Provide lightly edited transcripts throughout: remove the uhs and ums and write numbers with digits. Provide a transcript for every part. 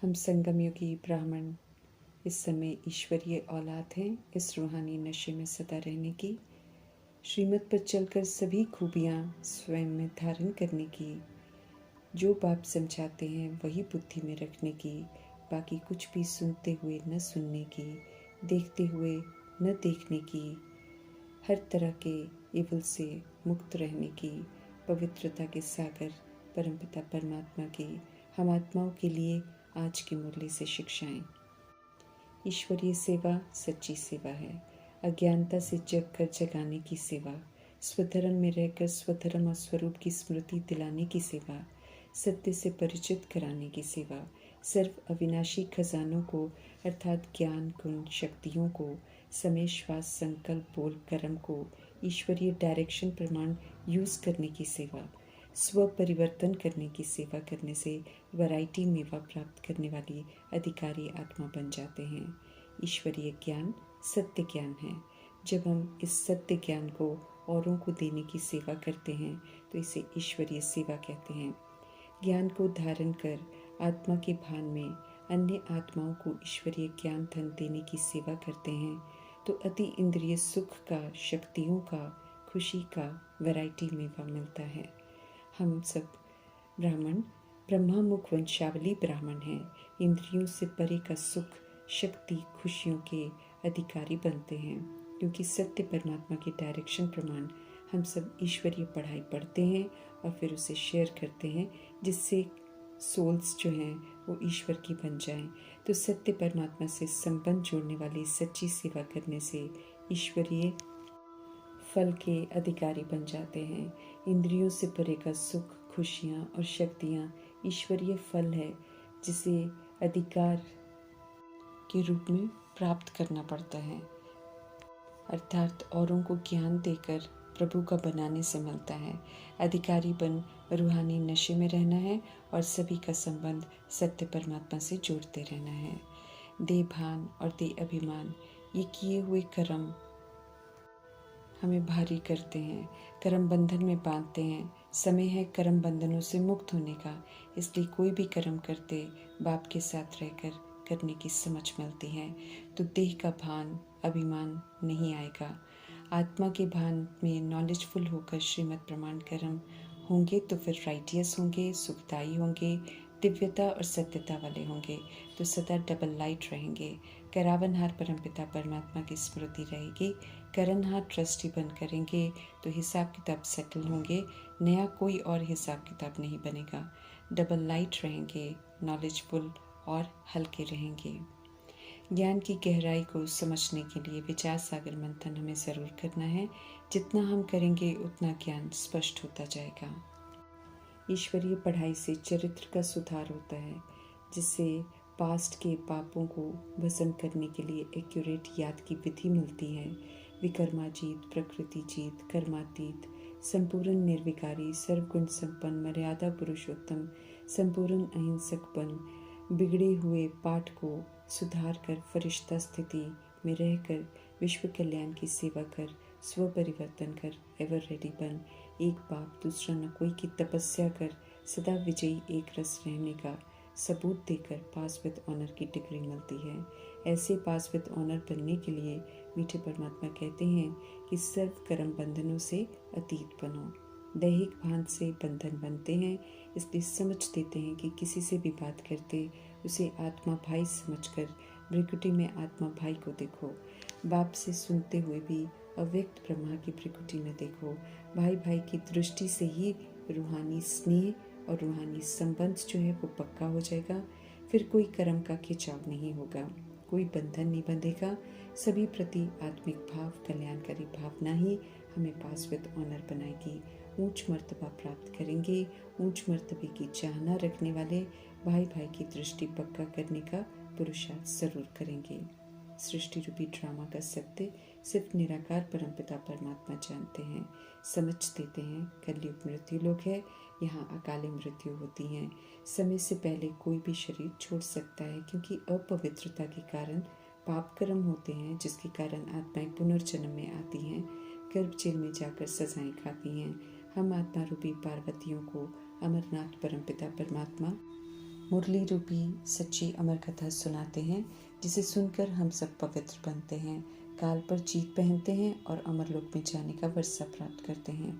हम संगम युगी ब्राह्मण इस समय ईश्वरीय औलाद हैं, इस रूहानी नशे में सदा रहने की, श्रीमत पर चलकर सभी खूबियाँ स्वयं में धारण करने की, जो बाप समझाते हैं वही बुद्धि में रखने की, बाकी कुछ भी सुनते हुए न सुनने की, देखते हुए न देखने की, हर तरह के इवल से मुक्त रहने की, पवित्रता के सागर परमपिता परमात्मा की हम आत्माओं के लिए आज की मुरली से शिक्षाएं। ईश्वरीय सेवा सच्ची सेवा है। अज्ञानता से जग कर जगाने की सेवा, स्वधर्म में रहकर स्वधर्म और स्वरूप की स्मृति दिलाने की सेवा, सत्य से परिचित कराने की सेवा, सर्व अविनाशी खजानों को अर्थात ज्ञान गुण शक्तियों को, समय श्वास संकल्प बोल कर्म को ईश्वरीय डायरेक्शन प्रमाण यूज़ करने की सेवा, स्व परिवर्तन करने की सेवा करने से वैरायटी मेवा प्राप्त करने वाली अधिकारी आत्मा बन जाते हैं। ईश्वरीय ज्ञान सत्य ज्ञान है। जब हम इस सत्य ज्ञान को औरों को देने की सेवा करते हैं तो इसे ईश्वरीय सेवा कहते हैं। ज्ञान को धारण कर आत्मा के भान में अन्य आत्माओं को ईश्वरीय ज्ञान धन देने की सेवा करते हैं तो अति इंद्रिय सुख का, शक्तियों का, खुशी का वैरायटी मेवा मिलता है। हम सब ब्राह्मण ब्रह्मामुख वंशावली ब्राह्मण हैं। इंद्रियों से परे का सुख, शक्ति, खुशियों के अधिकारी बनते हैं क्योंकि सत्य परमात्मा के डायरेक्शन प्रमाण हम सब ईश्वरीय पढ़ाई पढ़ते हैं और फिर उसे शेयर करते हैं जिससे सोल्स जो हैं वो ईश्वर की बन जाएं। तो सत्य परमात्मा से संबंध जोड़ने वाली सच्ची सेवा करने से ईश्वरीय फल के अधिकारी बन जाते हैं। इंद्रियों से परे का सुख, खुशियाँ और शक्तियाँ ईश्वरीय फल है जिसे अधिकार के रूप में प्राप्त करना पड़ता है, अर्थात औरों को ज्ञान देकर प्रभु का बनाने से मिलता है। अधिकारी बन रूहानी नशे में रहना है और सभी का संबंध सत्य परमात्मा से जोड़ते रहना है। देह भान और देह अभिमान ये किए हुए कर्म हमें भारी करते हैं, कर्म बंधन में बांधते हैं। समय है कर्म बंधनों से मुक्त होने का, इसलिए कोई भी कर्म करते बाप के साथ रहकर करने की समझ मिलती है तो देह का भान अभिमान नहीं आएगा। आत्मा के भान में नॉलेजफुल होकर श्रीमत प्रमाण कर्म होंगे तो फिर राइटियस होंगे, सुखदायी होंगे, दिव्यता और सत्यता वाले होंगे तो सदा डबल लाइट रहेंगे। करावनहार परमपिता परमात्मा की स्मृति रहेगी। करणहार ट्रस्टी बन करेंगे तो हिसाब किताब सेटल होंगे, नया कोई और हिसाब किताब नहीं बनेगा। डबल लाइट रहेंगे, नॉलेजफुल और हल्के रहेंगे। ज्ञान की गहराई को समझने के लिए विचार सागर मंथन हमें ज़रूर करना है। जितना हम करेंगे उतना ज्ञान स्पष्ट होता जाएगा। ईश्वरीय पढ़ाई से चरित्र का सुधार होता है जिससे पास्ट के पापों को भस्म करने के लिए एक्यूरेट याद की विधि मिलती है। विकर्माजीत, प्रकृति जीत, कर्मातीत, संपूर्ण निर्विकारी, सर्वगुण संपन्न, मर्यादा पुरुषोत्तम, संपूर्ण अहिंसकपन, बिगड़े हुए पाठ को सुधार कर फरिश्ता स्थिति में रहकर विश्व कल्याण की सेवा कर, स्व परिवर्तन कर, एवर रेडी बन, एक बाप दूसरा न कोई की तपस्या कर, सदा विजयी एक रस रहने का सबूत देकर पास विद ऑनर की डिग्री मिलती है। ऐसे पास विद ऑनर बनने के लिए मीठे परमात्मा कहते हैं कि सर्व कर्म बंधनों से अतीत बनो। दैहिक भान से बंधन बनते हैं, इसलिए समझ देते हैं कि किसी से भी बात करते उसे आत्मा भाई समझकर भृकुटी में आत्मा भाई को देखो। बाप से सुनते हुए भी अव्यक्त ब्रह्मा की भृकुटी में देखो। भाई भाई की दृष्टि से ही रूहानी स्नेह और रूहानी संबंध जो है वो पक्का हो जाएगा। फिर कोई कर्म का खिंचाव नहीं होगा, कोई बंधन नहीं बंधेगा। सभी प्रति आत्मिक भाव, कल्याणकारी भावना ही हमें पास विद ऑनर बनाएगी। ऊंच मर्तबा प्राप्त करेंगे। ऊंच मर्तबे की चाहना रखने वाले भाई भाई की दृष्टि पक्का करने का पुरुषार्थ जरूर करेंगे। सृष्टि रूपी ड्रामा का सत्य सिर्फ निराकार परमपिता परमात्मा जानते हैं, समझ देते हैं। कलयुग मृत्यु लोक है, यहाँ अकाली मृत्यु होती है। समय से पहले कोई भी शरीर छोड़ सकता है क्योंकि अपवित्रता के कारण पाप कर्म होते हैं, जिसके कारण आत्माएं पुनर्जन्म में आती हैं, गर्भ जेल में जाकर सजाएं खाती हैं। हम आत्मा रूपी पार्वतियों को अमरनाथ परमपिता परमात्मा मुरली रूपी सच्ची अमर कथा सुनाते हैं, जिसे सुनकर हम सब पवित्र बनते हैं, काल पर जीत पहनते हैं और अमरलोक में जाने का वर्षा प्राप्त करते हैं।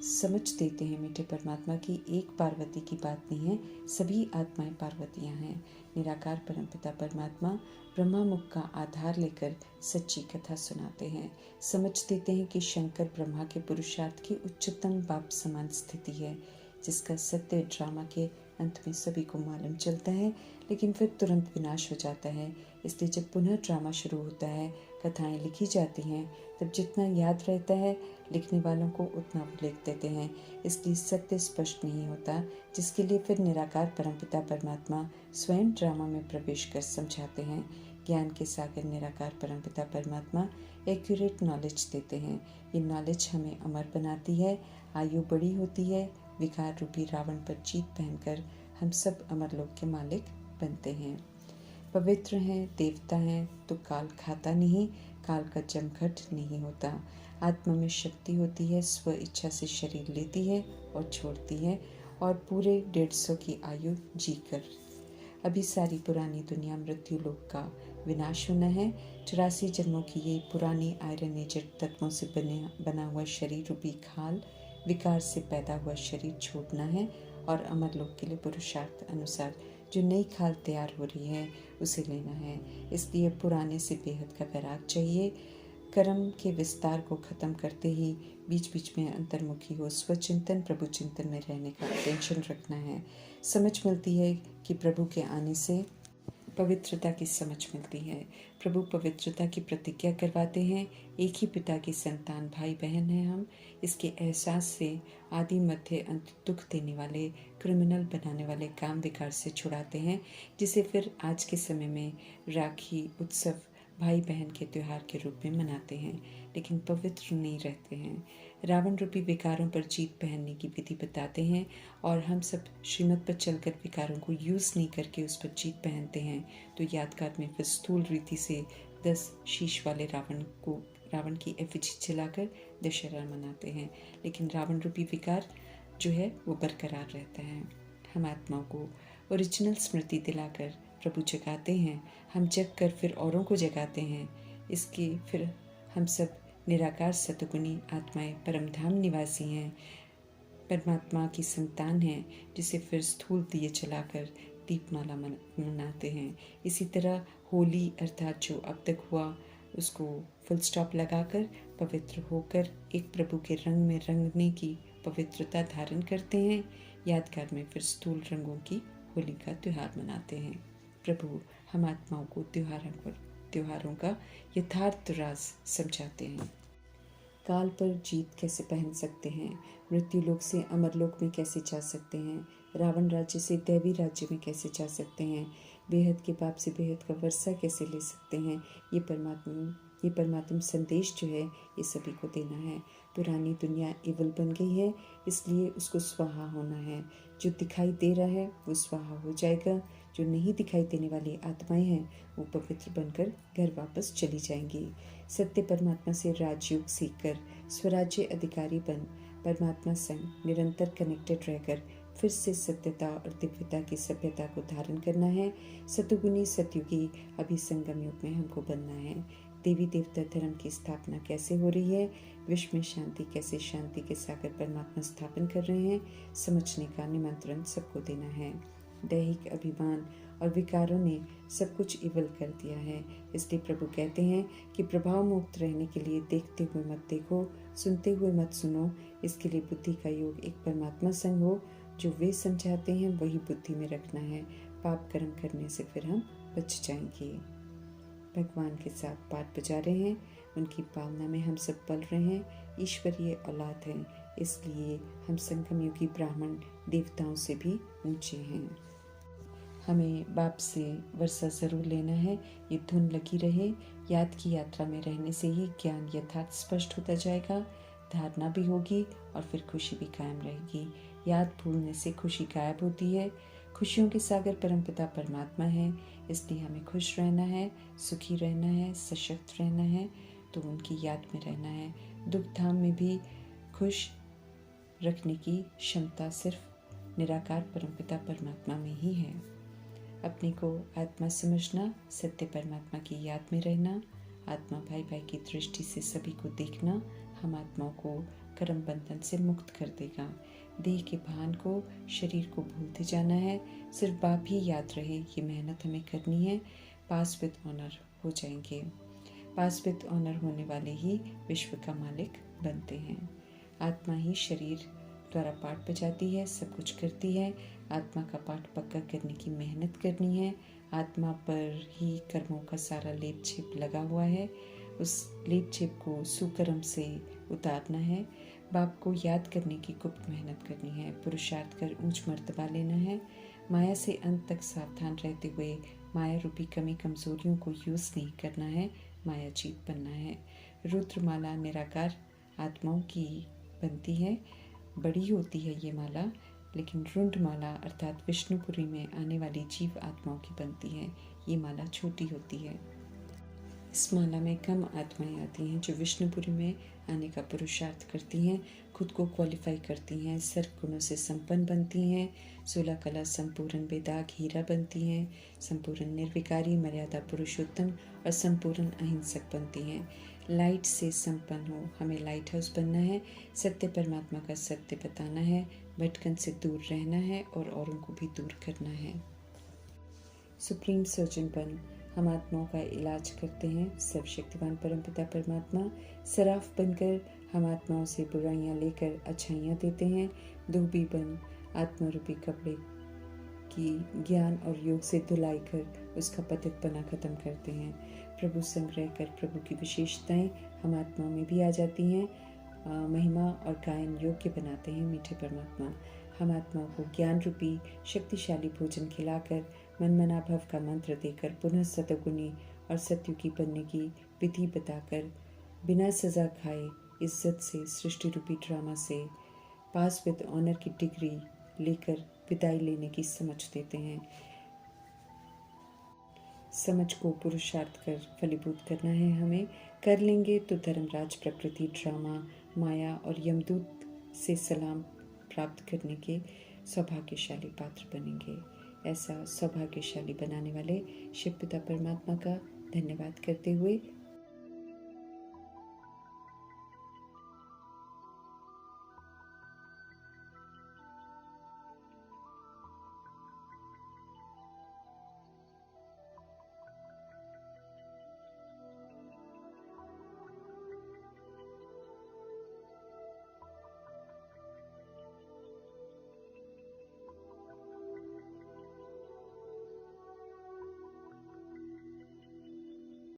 समझ देते हैं मीठे परमात्मा की एक पार्वती की बात नहीं है, सभी आत्माएं पार्वतियां हैं। निराकार परमपिता परमात्मा ब्रह्मा मुख का आधार लेकर सच्ची कथा सुनाते हैं। समझ देते हैं कि शंकर ब्रह्मा के पुरुषार्थ की उच्चतम बाप समान स्थिति है, जिसका सत्य ड्रामा के अंत में सभी को मालूम चलता है, लेकिन फिर तुरंत विनाश हो जाता है। इसलिए जब पुनः ड्रामा शुरू होता है, कथाएं लिखी जाती हैं, तब जितना याद रहता है लिखने वालों को उतना वो लिख देते हैं। इसलिए सत्य स्पष्ट नहीं होता, जिसके लिए फिर निराकार परमपिता परमात्मा स्वयं ड्रामा में प्रवेश कर समझाते हैं। ज्ञान के सागर निराकार परमपिता परमात्मा एक्यूरेट नॉलेज देते हैं। ये नॉलेज हमें अमर बनाती है, आयु बड़ी होती है, विकार रूपी रावण पर जीत पहनकर हम सब अमरलोक के मालिक बनते हैं। पवित्र हैं, देवता हैं, तो काल खाता नहीं, काल का जमघट नहीं होता। आत्मा में शक्ति होती है, स्व इच्छा से शरीर लेती है और छोड़ती है, और पूरे 150 की आयु जीकर अभी सारी पुरानी दुनिया मृत्यु लोक का विनाश होना है। 84 जन्मों की ये पुरानी आयरन एजेड तत्वों से बना हुआ शरीर रूपी खाल विकार से पैदा हुआ शरीर छोड़ना है और अमरलोक के लिए पुरुषार्थ अनुसार जो नई खाल तैयार हो रही है उसे लेना है। इसलिए पुराने से बेहद का वैराग चाहिए। कर्म के विस्तार को खत्म करते ही बीच बीच में अंतर्मुखी हो स्वचिंतन प्रभु चिंतन में रहने का टेंशन रखना है। समझ मिलती है कि प्रभु के आने से पवित्रता की समझ मिलती है। प्रभु पवित्रता की प्रतिज्ञा करवाते हैं। एक ही पिता की संतान भाई बहन हैं हम। इसके एहसास से आदि मध्य अंत दुख देने वाले क्रिमिनल बनाने वाले काम विकार से छुड़ाते हैं, जिसे फिर आज के समय में राखी उत्सव भाई बहन के त्योहार के रूप में मनाते हैं, लेकिन पवित्र नहीं रहते हैं। रावण रूपी विकारों पर जीत पहनने की विधि बताते हैं और हम सब श्रीमत पर चलकर विकारों को यूज़ नहीं करके उस पर जीत पहनते हैं, तो यादगार में फिर स्थूल रीति से 10 शीश वाले रावण की एफिजी जलाकर दशहरा मनाते हैं, लेकिन रावण रूपी विकार जो है वो बरकरार रहता है। हम आत्माओं को ओरिजिनल स्मृति दिलाकर प्रभु जगाते हैं। हम जग कर फिर औरों को जगाते हैं। इसके फिर हम सब निराकार सतगुणी आत्माएं परमधाम निवासी हैं, परमात्मा की संतान हैं, जिसे फिर स्थूल दिए जलाकर दीपमाला मनाते हैं। इसी तरह होली अर्थात जो अब तक हुआ उसको फुल स्टॉप लगाकर पवित्र होकर एक प्रभु के रंग में रंगने की पवित्रता धारण करते हैं। यादगार में फिर स्थूल रंगों की होली का त्यौहार मनाते हैं। प्रभु हम आत्माओं को त्योहारों का यथार्थ राज समझाते हैं। काल पर जीत कैसे पहन सकते हैं, मृत्यु लोक से अमरलोक में कैसे जा सकते हैं, रावण राज्य से दैवी राज्य में कैसे जा सकते हैं, बेहद के पाप से बेहद का वर्षा कैसे ले सकते हैं, ये परमात्म संदेश जो है ये सभी को देना है। पुरानी दुनिया इवल बन गई है, इसलिए उसको स्वाहा होना है। जो दिखाई दे रहा है वो स्वाहा हो जाएगा, जो नहीं दिखाई देने वाली आत्माएं हैं वो पवित्र बनकर घर वापस चली जाएंगी। सत्य परमात्मा से राजयोग सीखकर स्वराज्य अधिकारी बन परमात्मा संग निरंतर कनेक्टेड रहकर फिर से सत्यता और दिव्यता की सभ्यता को धारण करना है। सतुगुनी सतयुगी अभिसंगम युग में हमको बनना है। देवी देवता धर्म की स्थापना कैसे हो रही है, विश्व में शांति कैसे शांति के सागर परमात्मा स्थापन कर रहे हैं, समझने का निमंत्रण सबको देना है। दैहिक अभिमान और विकारों ने सब कुछ इवल कर दिया है, इसलिए प्रभु कहते हैं कि प्रभाव मुक्त रहने के लिए देखते हुए मत देखो, सुनते हुए मत सुनो। इसके लिए बुद्धि का योग एक परमात्मा संग हो, जो वे समझाते हैं वही बुद्धि में रखना है। पाप कर्म करने से फिर हम बच जाएंगे। भगवान के साथ पाठ बजा रहे हैं, उनकी पालना में हम सब पल रहे हैं, ईश्वरीय औलाद हैं, इसलिए हम संगम युगी ब्राह्मण देवताओं से भी ऊंचे हैं। हमें बाप से वर्षा ज़रूर लेना है। ये धुन लगी रहे, याद की यात्रा में रहने से ही ज्ञान यथार्थ स्पष्ट होता जाएगा, धारणा भी होगी और फिर खुशी भी कायम रहेगी। याद भूलने से खुशी गायब होती है। खुशियों के सागर परमपिता परमात्मा है, इसलिए हमें खुश रहना है, सुखी रहना है, सशक्त रहना है, तो उनकी याद में रहना है। दुख धाम में भी खुश रखने की क्षमता सिर्फ निराकार परमपिता परमात्मा में ही है। अपने को आत्मा समझना, सत्य परमात्मा की याद में रहना, आत्मा भाई भाई की दृष्टि से सभी को देखना हम आत्माओं को कर्म बंधन से मुक्त कर देगा। देह के भान को, शरीर को भूलते जाना है, सिर्फ बाप ही याद रहे, ये मेहनत हमें करनी है। पास विद ऑनर हो जाएंगे। पास विद ऑनर होने वाले ही विश्व का मालिक बनते हैं। आत्मा ही शरीर द्वारा पाठ बजाती है, सब कुछ करती है। आत्मा का पाठ पक्का करने की मेहनत करनी है। आत्मा पर ही कर्मों का सारा लेप छेप लगा हुआ है, उस लेप छेप को सुकर्म से उतारना है। बाप को याद करने की गुप्त मेहनत करनी है, पुरुषार्थ कर ऊंच मर्तबा लेना है। माया से अंत तक सावधान रहते हुए माया रूपी कमी कमजोरियों को यूज नहीं करना है, माया जीत बनना है। रुद्रमाला निराकार आत्माओं की बनती है, बड़ी होती है ये माला, लेकिन रुंडमाला अर्थात विष्णुपुरी में आने वाली जीव आत्माओं की बनती है, ये माला छोटी होती है। इस माला में कम आत्माएं आती हैं जो विष्णुपुरी में आने का पुरुषार्थ करती हैं, खुद को क्वालिफाई करती हैं, सर्व गुणों से संपन्न बनती हैं, 16 कला संपूर्ण बेदाग हीरा बनती हैं, संपूर्ण निर्विकारी मर्यादा पुरुषोत्तम और संपूर्ण अहिंसक बनती हैं। लाइट से संपन्न हो, हमें लाइट हाउस बनना है, सत्य परमात्मा का सत्य बताना है, भटकन से दूर रहना है और औरों को भी दूर करना है। सुप्रीम सर्जन बन हम आत्माओं का इलाज करते हैं। सर्वशक्तिवान परमपिता परमात्मा सराफ बनकर हम आत्माओं से बुराइयां लेकर अच्छाइयां देते हैं। धोबी बन आत्मा रूपी कपड़े की ज्ञान और योग से धुलाई कर उसका पतित बना खत्म करते हैं। प्रभु संग्रह कर प्रभु की विशेषताएं हम आत्मा में भी आ जाती हैं, महिमा और गायन योग्य बनाते हैं मीठे परमात्मा। हम आत्माओं को ज्ञान रूपी शक्तिशाली भोजन खिलाकर मनमना भव का मंत्र देकर पुनः सतगुणी और सत्युगी बनने की विधि बताकर बिना सजा खाए इज्जत से सृष्टि रूपी ड्रामा से पास विद ऑनर की डिग्री लेकर विदाई लेने की समझ देते हैं। समझ को पुरुषार्थ कर फलीभूत करना है हमें। कर लेंगे तो धर्मराज प्रकृति ड्रामा माया और यमदूत से सलाम प्राप्त करने के सौभाग्यशाली पात्र बनेंगे। ऐसा सौभाग्यशाली बनाने वाले शिव पिता परमात्मा का धन्यवाद करते हुए